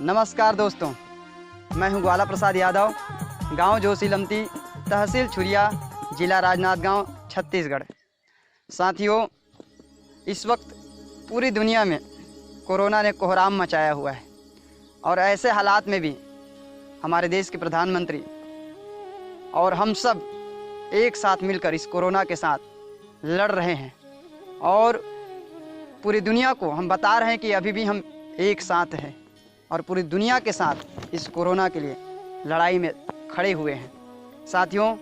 नमस्कार दोस्तों, मैं हूं ग्वाला प्रसाद यादव, गांव जोशी लमती, तहसील छुरिया, जिला राजनांदगांव, छत्तीसगढ़। साथियों, इस वक्त पूरी दुनिया में कोरोना ने कोहराम मचाया हुआ है और ऐसे हालात में भी हमारे देश के प्रधानमंत्री और हम सब एक साथ मिलकर इस कोरोना के साथ लड़ रहे हैं और पूरी दुनिया को हम बता रहे हैं कि अभी भी हम एक साथ हैं और पूरी दुनिया के साथ इस कोरोना के लिए लड़ाई में खड़े हुए हैं। साथियों,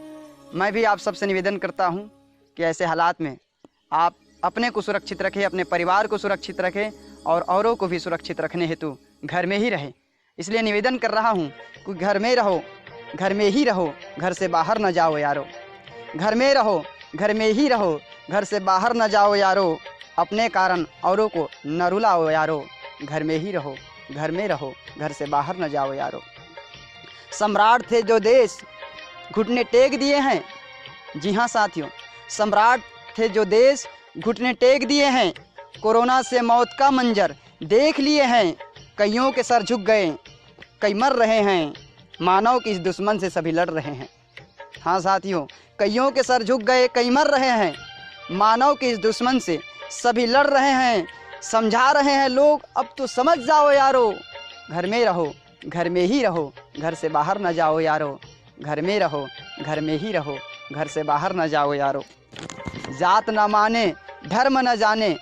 मैं भी आप सबसे निवेदन करता हूं कि ऐसे हालात में आप अपने को सुरक्षित रखें, अपने परिवार को सुरक्षित रखें और औरों को भी सुरक्षित रखने हेतु घर में ही रहें। इसलिए निवेदन कर रहा हूं कि घर में रहो, घर में ही रहो, घर से बाहर न जाओ यारो। घर में रहो, घर में ही रहो, घर से बाहर न जाओ यारो। अपने कारण औरों को न रुलाओ यारो। घर में ही रहो, घर में रहो, घर से बाहर न जाओ यारो। सम्राट थे जो देश घुटने टेक दिए हैं। जी हाँ साथियों, सम्राट थे जो देश घुटने टेक दिए हैं। कोरोना से मौत का मंजर देख लिए हैं। कईयों के सर झुक गए, कई मर रहे हैं। मानव की इस दुश्मन से सभी लड़ रहे हैं। हाँ साथियों, कईयों के सर झुक गए, कई मर रहे हैं। मानव की इस दुश्मन से सभी लड़ रहे हैं। समझा रहे हैं लोग, अब तो समझ जाओ यारो। घर में रहो, घर में ही रहो, घर से बाहर न जाओ यारो। घर में रहो, घर में ही रहो, घर से बाहर न जाओ यारो। जात न माने, धर्म न जाने,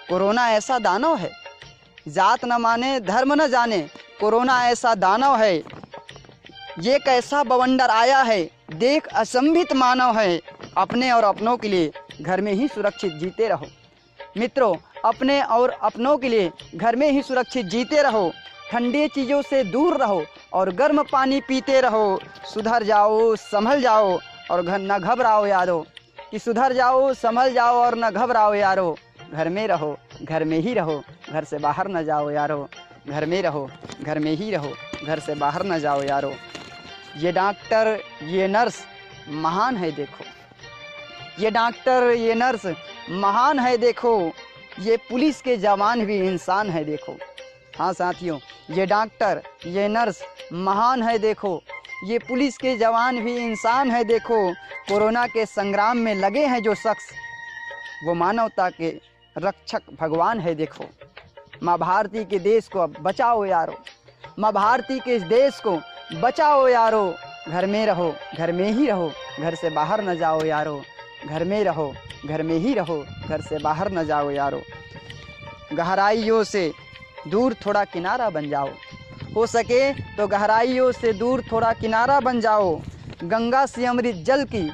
कोरोना ऐसा दानव है। जात न माने, धर्म न जाने, कोरोना ऐसा दानव है। ये कैसा बवंडर आया है, देख असंभित मानव है। अपने और अपनों के लिए घर में ही सुरक्षित जीते रहो। मित्रों, अपने और अपनों के लिए घर में ही सुरक्षित जीते रहो। ठंडी चीज़ों से दूर रहो और गर्म पानी पीते रहो। सुधर जाओ, संभल जाओ और न घबराओ यारो। कि सुधर जाओ, संभल जाओ और न घबराओ यारो। घर में रहो, घर में ही रहो, घर से बाहर न जाओ यारो। घर में रहो, घर में ही रहो, घर से बाहर न जाओ यारो। ये डॉक्टर, ये नर्स महान है देखो। ये डॉक्टर, ये नर्स महान है देखो। ये पुलिस के जवान भी इंसान है देखो। हाँ साथियों, ये डॉक्टर, ये नर्स महान है देखो। ये पुलिस के जवान भी इंसान है देखो। कोरोना के संग्राम में लगे हैं जो शख्स, वो मानवता के रक्षक भगवान है देखो। माँ भारती के देश को अब बचाओ यारो। माँ भारती के इस देश को बचाओ यारो। घर में रहो, घर में ही रहो, घर से बाहर न जाओ यारो। घर में रहो, घर में ही रहो, घर से बाहर न जाओ यारो। गहराइयों से दूर थोड़ा किनारा बन जाओ। हो सके तो गहराइयों से दूर थोड़ा किनारा बन जाओ। गंगा से अमृत जल की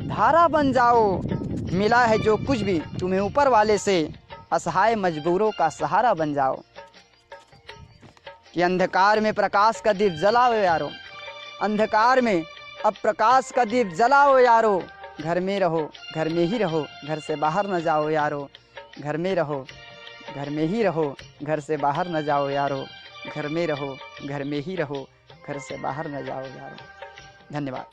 धारा बन जाओ। मिला है जो कुछ भी तुम्हें ऊपर वाले से, असहाय मजबूरों का सहारा बन जाओ। कि अंधकार में प्रकाश का दीप जलाओ यारो। अंधकार में अब प्रकाश का दीप जलाओ यारो। घर में रहो, घर में ही रहो, घर से बाहर न जाओ यारो। घर में रहो, घर में ही रहो, घर से बाहर न जाओ यारो। घर में रहो, घर में ही रहो, घर से बाहर न जाओ यारो। धन्यवाद।